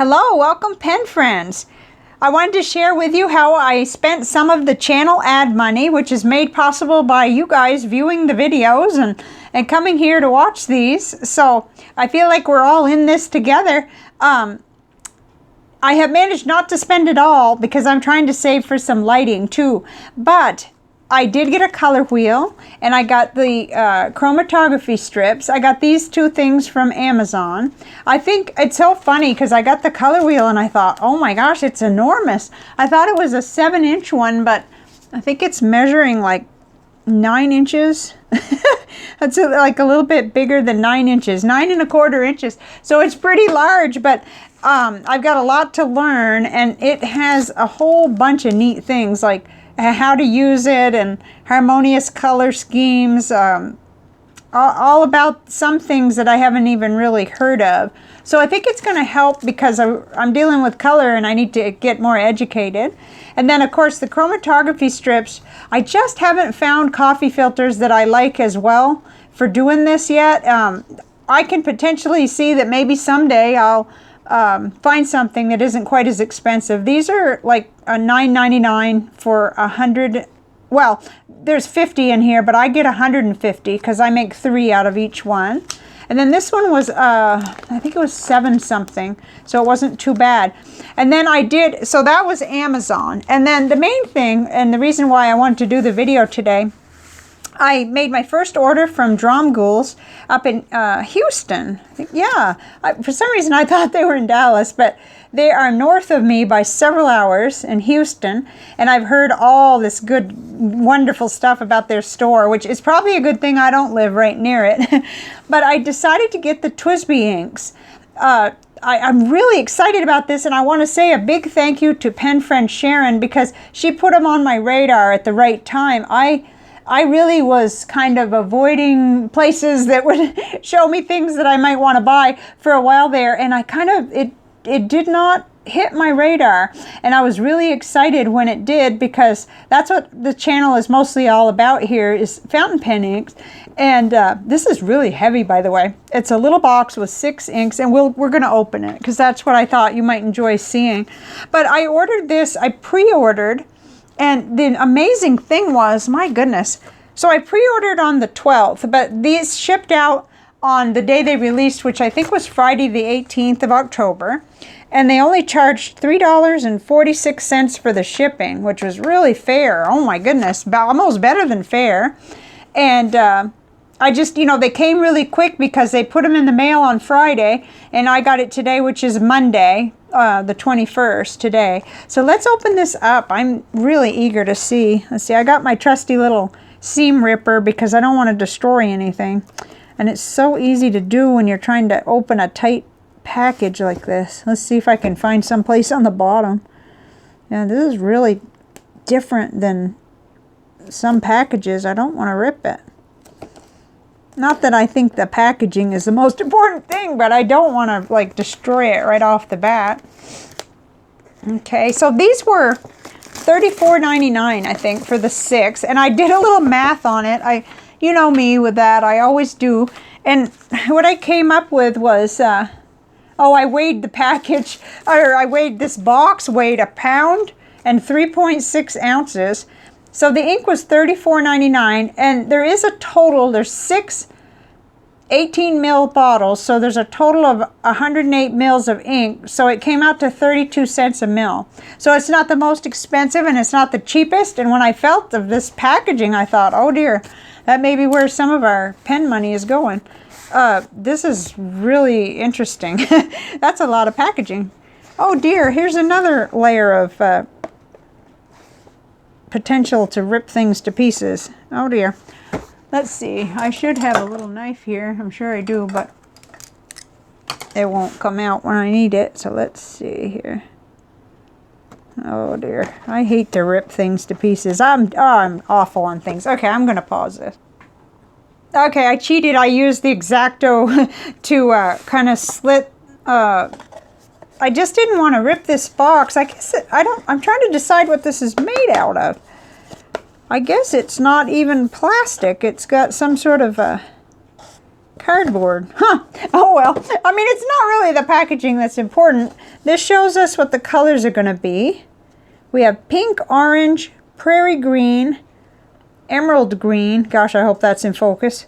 Hello, welcome pen friends. I wanted to share with you how I spent some of the channel ad money, which is made possible by you guys viewing the videos and coming here to watch these. So I feel like we're all in this together. I have managed not to spend it all because I'm trying to save for some lighting too. But I did get a color wheel and I got the chromatography strips. I got these two things from Amazon. I think it's so funny because I got the color wheel and I thought, oh my gosh, it's enormous. I thought it was a 7-inch one, but I think it's measuring like 9 inches. That's like a little bit bigger than 9 inches, 9¼ inches. So it's pretty large, but I've got a lot to learn, and it has a whole bunch of neat things like how to use it and harmonious color schemes, all about some things that I haven't even really heard of. So I think it's going to help because I'm dealing with color and I need to get more educated. And then of course the chromatography strips, I just haven't found coffee filters that I like as well for doing this yet. I can potentially see that maybe someday I'll find something that isn't quite as expensive. These are like a $9.99 for 100. Well, there's 50 in here, but I get 150 because I make 3 out of each one. And then this one was, I think it was 7 something, so it wasn't too bad. And then I did, so that was Amazon. And then the main thing, and the reason why I wanted to do the video today, I made my first order from Dromgoole's up in Houston. I think, yeah, for some reason I thought they were in Dallas, but they are north of me by several hours in Houston. And I've heard all this good, wonderful stuff about their store, which is probably a good thing I don't live right near it. But I decided to get the TWSBI inks. I'm really excited about this, and I want to say a big thank you to pen friend Sharon because she put them on my radar at the right time. I really was kind of avoiding places that would show me things that I might want to buy for a while there, and I kind of, it did not hit my radar, and I was really excited when it did because that's what the channel is mostly all about here is fountain pen inks. And this is really heavy, by the way. It's a little box with 6 inks, and we're going to open it because that's what I thought you might enjoy seeing. But I ordered this, I pre-ordered. And the amazing thing was, my goodness, so I pre-ordered on the 12th, but these shipped out on the day they released, which I think was Friday the 18th of October. And they only charged $3.46 for the shipping, which was really fair. Oh my goodness, almost better than fair. And I just, you know, they came really quick because they put them in the mail on Friday, and I got it today, which is Monday. The 21st today. So let's open this up. I'm really eager to see. Let's see, I got my trusty little seam ripper because I don't want to destroy anything. And it's so easy to do when you're trying to open a tight package like this. Let's see if I can find some place on the bottom. Yeah, this is really different than some packages. I don't want to rip it. Not that I think the packaging is the most important thing, but I don't want to like destroy it right off the bat. Okay, so these were $34.99, I think, for the 6, and I did a little math on it. You know me with that, I always do. And what I came up with was, I weighed the package, or I weighed this box, weighed 1 pound and 3.6 ounces. So the ink was $34.99, and there is a total, there's 6 18 mil bottles, so there's a total of 108 mils of ink, so it came out to 32 cents a mil. So it's not the most expensive and it's not the cheapest, and when I felt of this packaging, I thought, oh dear, that may be where some of our pen money is going. This is really interesting. That's a lot of packaging. Oh dear, here's another layer of potential to rip things to pieces. Oh dear. Let's see. I should have a little knife here. I'm sure I do, but it won't come out when I need it. So let's see here. Oh dear. I hate to rip things to pieces. I'm awful on things. Okay, I'm going to pause this. Okay, I cheated. I used the X-Acto to kind of slit. I just didn't want to rip this box. I guess I'm trying to decide what this is made out of. I guess it's not even plastic. It's got some sort of a cardboard. Huh. Oh well. I mean, it's not really the packaging that's important. This shows us what the colors are going to be. We have pink, orange, prairie green, emerald green. Gosh, I hope that's in focus.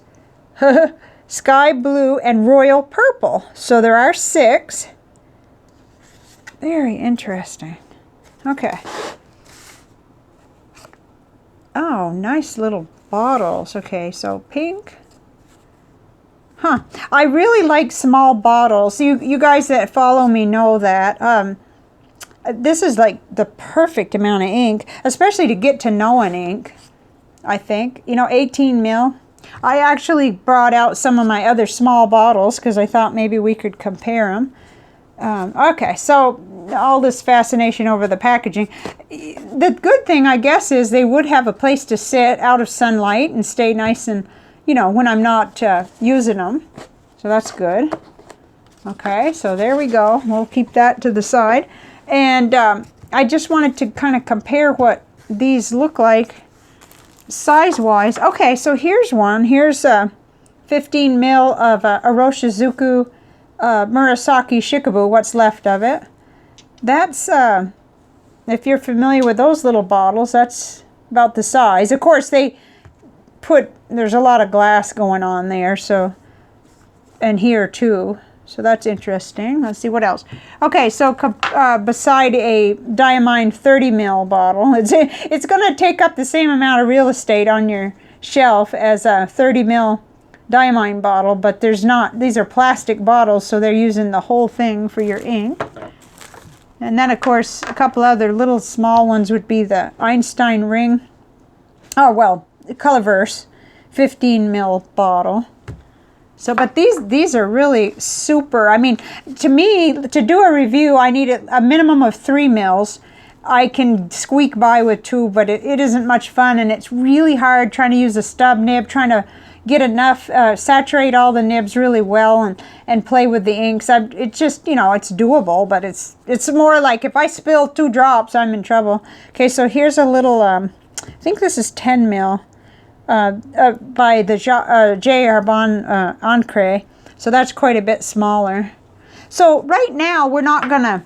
Sky blue, and royal purple. So there are 6. Very interesting. Okay. Oh, nice little bottles. Okay, so pink. Huh. I really like small bottles. You guys that follow me know that. This is like the perfect amount of ink, especially to get to know an ink, I think. You know, 18 mil. I actually brought out some of my other small bottles because I thought maybe we could compare them. Okay, so all this fascination over the packaging. The good thing, I guess, is they would have a place to sit out of sunlight and stay nice and, you know, when I'm not using them. So that's good. Okay, so there we go. We'll keep that to the side. And I just wanted to kind of compare what these look like size-wise. Okay, so here's one. Here's 15 mil of Oroshizuku Murasaki Shikabu, what's left of it. That's, if you're familiar with those little bottles, that's about the size. Of course, there's a lot of glass going on there, so, and here too. So that's interesting. Let's see what else. Okay, so beside a Diamine 30 mil bottle, it's going to take up the same amount of real estate on your shelf as a 30 mil Diamine bottle, but there's not. These are plastic bottles, so they're using the whole thing for your ink. And then, of course, a couple other little small ones would be the Einstein ring. Oh, well, Colorverse 15 mil bottle. So, but these are really super. I mean, to me, to do a review, I need a minimum of 3 mils. I can squeak by with 2, but it isn't much fun, and it's really hard trying to use a stub nib, trying to get enough, saturate all the nibs really well and play with the inks. It's just, you know, it's doable, but it's more like if I spill 2 drops, I'm in trouble. Okay, so here's a little, I think this is 10 mil. By the Jacques Herbin Encre. So that's quite a bit smaller. So right now we're not going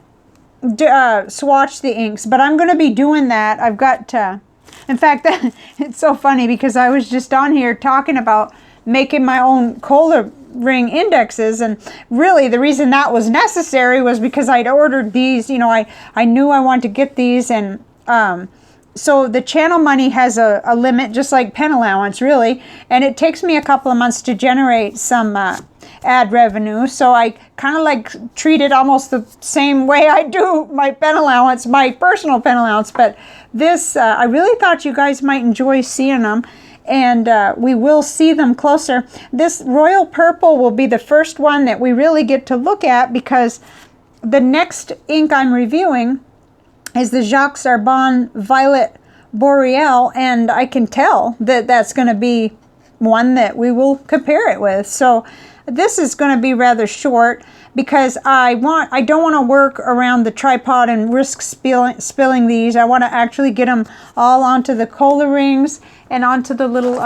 to swatch the inks, but I'm going to be doing that. I've got, in fact, it's so funny because I was just on here talking about making my own Kohler ring indexes, and really the reason that was necessary was because I'd ordered these. You know, I knew I wanted to get these, and so the channel money has a limit, just like pen allowance, really, and it takes me a couple of months to generate some ad revenue. So I kind of like treat it almost the same way I do my pen allowance, my personal pen allowance. But this, I really thought you guys might enjoy seeing them, and we will see them closer. This royal purple will be the first one that we really get to look at, because the next ink I'm reviewing is the Jacques Herbin Violet Boreal, and I can tell that that's going to be one that we will compare it with. So this is going to be rather short because I don't want to work around the tripod and risk spilling these. I want to actually get them all onto the Kohler rings and onto the little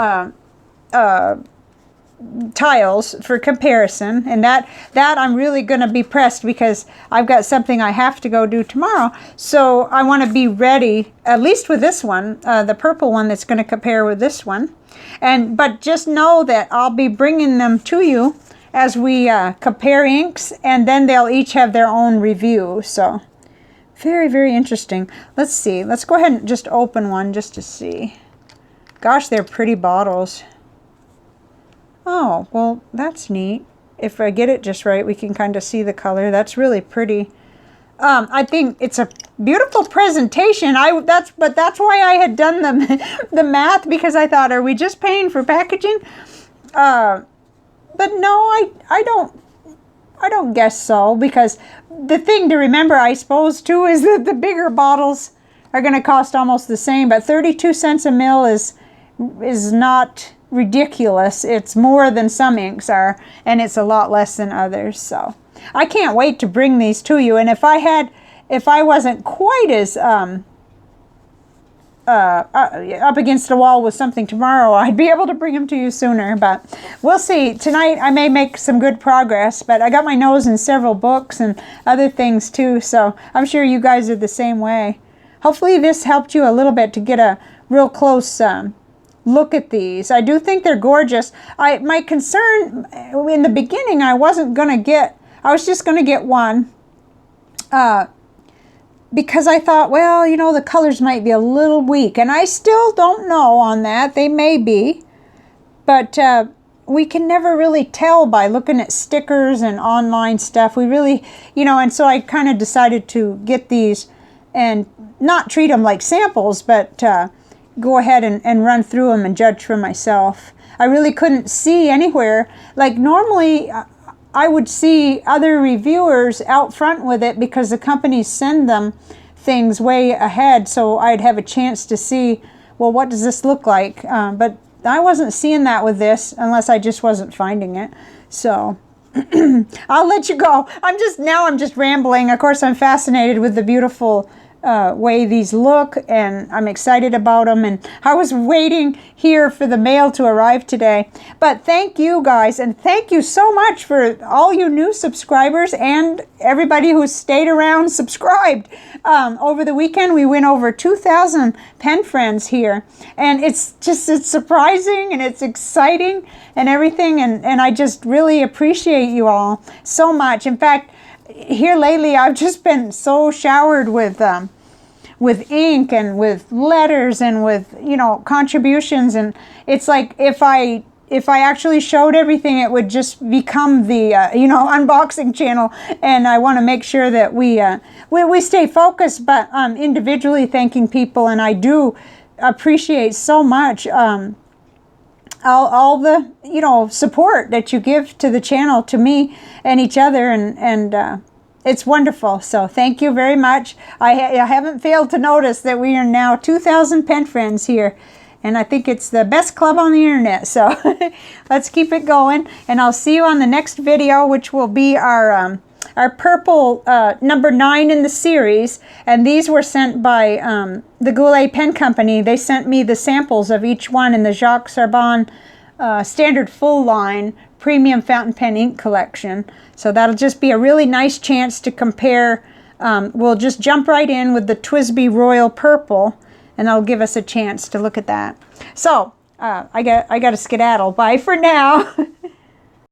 tiles for comparison, and that I'm really going to be pressed because I've got something I have to go do tomorrow. So I want to be ready, at least with this one, the purple one that's going to compare with this one. But just know that I'll be bringing them to you as we compare inks, and then they'll each have their own review. So very, very interesting. Let's see. Let's go ahead and just open one just to see. Gosh, they're pretty bottles. Oh, well, that's neat. If I get it just right, we can kind of see the color. That's really pretty. I think it's a beautiful presentation. That's why I had done the math, because I thought, are we just paying for packaging? But no, I don't guess so, because the thing to remember, I suppose, too, is that the bigger bottles are going to cost almost the same, but 32 cents a mil is not ridiculous. It's more than some inks are, and it's a lot less than others. So I can't wait to bring these to you. And if I wasn't quite as up against the wall with something tomorrow, I'd be able to bring them to you sooner, but we'll see. Tonight I may make some good progress, but I got my nose in several books and other things too, so I'm sure you guys are the same way. Hopefully this helped you a little bit to get a real close look at these. I do think they're gorgeous. My concern in the beginning, I was just gonna get one, because I thought, well, you know, the colors might be a little weak, and I still don't know on that. They may be, but we can never really tell by looking at stickers and online stuff. We really, you know, and so I kind of decided to get these and not treat them like samples, but go ahead and run through them and judge for myself. I really couldn't see anywhere. Like normally, I would see other reviewers out front with it because the companies send them things way ahead, so I'd have a chance to see, well, what does this look like? But I wasn't seeing that with this unless I just wasn't finding it. So I'll let you go. I'm just rambling. Of course, I'm fascinated with the beautiful way these look, and I'm excited about them, and I was waiting here for the mail to arrive today. But thank you guys, and thank you so much for all you new subscribers and everybody who stayed around subscribed. Over the weekend we went over 2,000 pen friends here, and it's surprising and it's exciting and everything, and I just really appreciate you all so much. In fact, here lately I've just been so showered with ink and with letters and with, you know, contributions, and it's like if I actually showed everything, it would just become the you know, unboxing channel, and I want to make sure that we stay focused, but individually thanking people, and I do appreciate so much all the, you know, support that you give to the channel, to me and each other, and it's wonderful. So thank you very much. I haven't failed to notice that we are now 2,000 pen friends here, and I think it's the best club on the internet. So let's keep it going, and I'll see you on the next video, which will be our purple number 9 in the series. And these were sent by the Goulet Pen Company. They sent me the samples of each one in the Jacques Herbin standard full line premium fountain pen ink collection. So that'll just be a really nice chance to compare. We'll just jump right in with the TWSBI Royal Purple, and that'll give us a chance to look at that. So I got to skedaddle. Bye for now.